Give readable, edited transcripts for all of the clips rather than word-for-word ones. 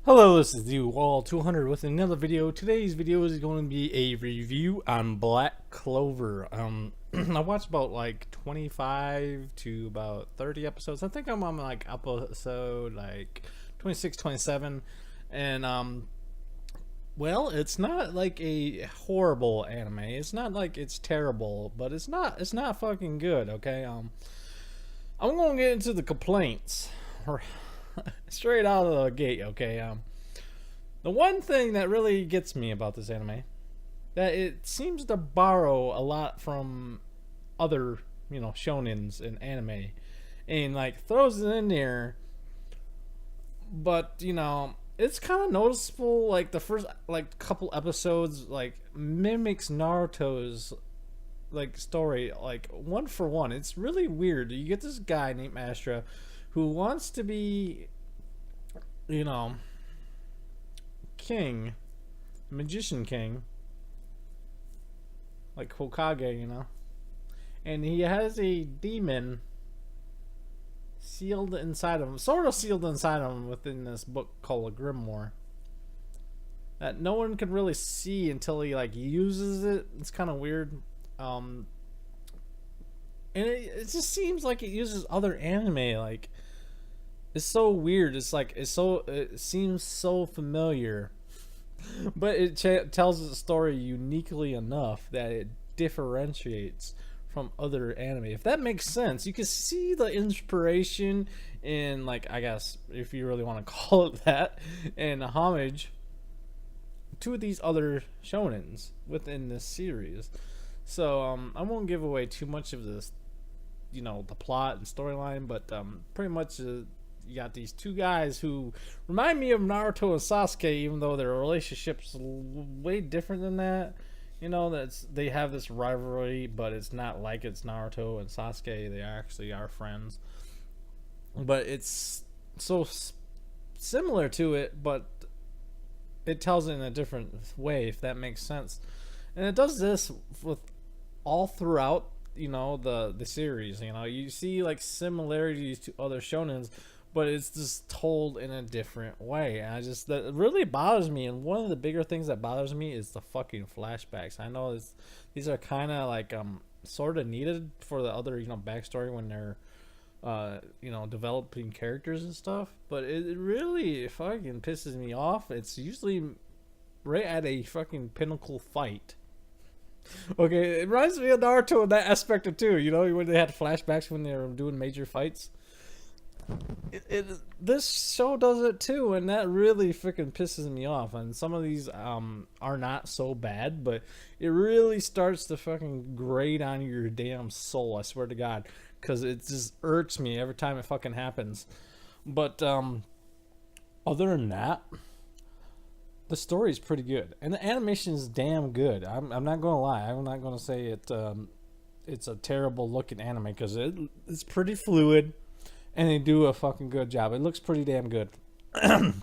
Hello, this is you all 200 with another video. Today's video is going to be a review on Black Clover. I watched about like 25 to about 30 episodes. I think I'm on like episode like 26, 27, and well, it's not like a horrible anime. It's not like it's terrible, but it's not fucking good. Okay, I'm gonna get into the complaints. Straight out of the gate, okay. The one thing that really gets me about this anime, that it seems to borrow a lot from other, shonens and anime, and like throws it in there, but it's kind of noticeable. Like the first like couple episodes, like mimics Naruto's like story, like one for one. It's really weird. You get this guy named Astra who wants to be, you know, king, magician king, like Hokage, and he has a demon sealed inside of him, sort of sealed inside of him within this book called a grimoire that no one can really see until he like uses it. It's kind of weird. And it just seems like it uses other anime. Like, it's so weird. It seems so familiar, but it tells the story uniquely enough that it differentiates from other anime. If that makes sense, you can see the inspiration in, like, I guess if you really want to call it that, and homage to these other shonens within this series. So I won't give away too much of this, the plot and storyline, but pretty much you got these two guys who remind me of Naruto and Sasuke, even though their relationship's way different than that. They have this rivalry, but it's not like it's Naruto and Sasuke. They actually are friends, but it's so similar to it, but it tells it in a different way, if that makes sense. And it does this with all throughout, the series. You see like similarities to other shonens, but it's just told in a different way. And that really bothers me. And one of the bigger things that bothers me is the fucking flashbacks. I know these are kind of like sort of needed for the other backstory when they're developing characters and stuff, but it really fucking pisses me off. It's usually right at a fucking pinnacle fight. Okay, it reminds me of Naruto in that aspect of too. When they had flashbacks when they were doing major fights. This show does it too, and that really freaking pisses me off. And some of these are not so bad, but it really starts to fucking grate on your damn soul. I swear to God, because it just irks me every time it fucking happens. But other than that, the story is pretty good, and the animation is damn good. I'm not gonna lie. I'm not gonna say it's a terrible looking anime, because it's pretty fluid, and they do a fucking good job. It looks pretty damn good. And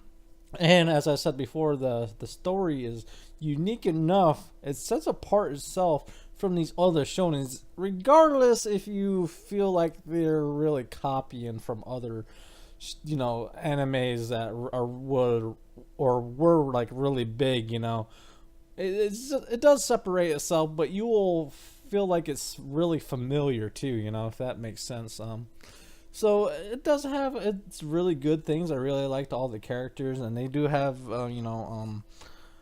as I said before, the story is unique enough. It sets apart itself from these other shonens, regardless if you feel like they're really copying from other animes that were like really big. It does separate itself, but you will feel like it's really familiar too, if that makes sense. So it does have its really good things. I really liked all the characters, and they do have a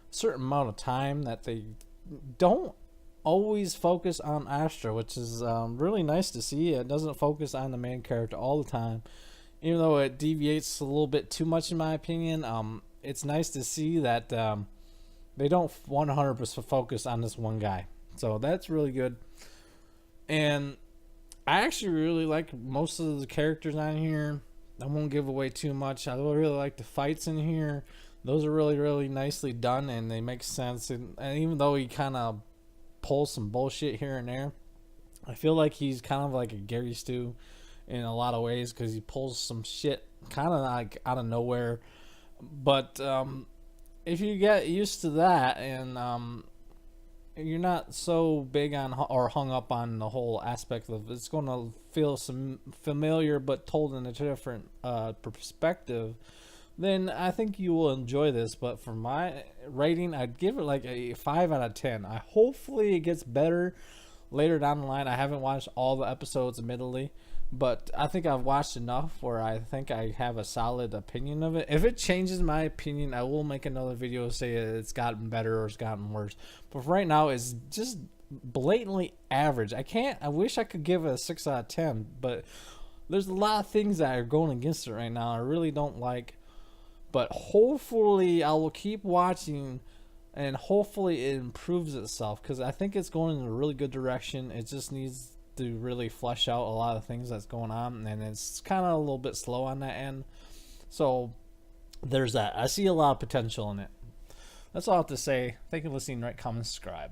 certain amount of time that they don't always focus on Astra, which is really nice to see. It doesn't focus on the main character all the time, even though it deviates a little bit too much in my opinion. It's nice to see that they don't 100% focus on this one guy, so that's really good. And I actually really like most of the characters on here. I won't give away too much. I really like the fights in here. Those are really, really nicely done, and they make sense. And even though he kind of pulls some bullshit here and there, I feel like he's kind of like a Gary Stu in a lot of ways, because he pulls some shit kind of like out of nowhere. But if you get used to that, and you're not so big on or hung up on the whole aspect of it's going to feel some familiar but told in a different perspective, then I think you will enjoy this. But for my rating, I'd give it like a 5 out of 10. I hopefully it gets better later down the line. I haven't watched all the episodes, admittedly, but I think I've watched enough where I think I have a solid opinion of it. If it changes my opinion, I will make another video say it's gotten better or it's gotten worse. But for right now, it's just blatantly average. I wish I could give it a 6 out of 10, but there's a lot of things that are going against it right now I really don't like. But hopefully I will keep watching, and hopefully it improves itself, because I think it's going in a really good direction. It just needs to really flesh out a lot of things that's going on, and it's kind of a little bit slow on that end. So there's that. I see a lot of potential in it. That's all I have to say. Thank you for listening. Rate, comment, subscribe.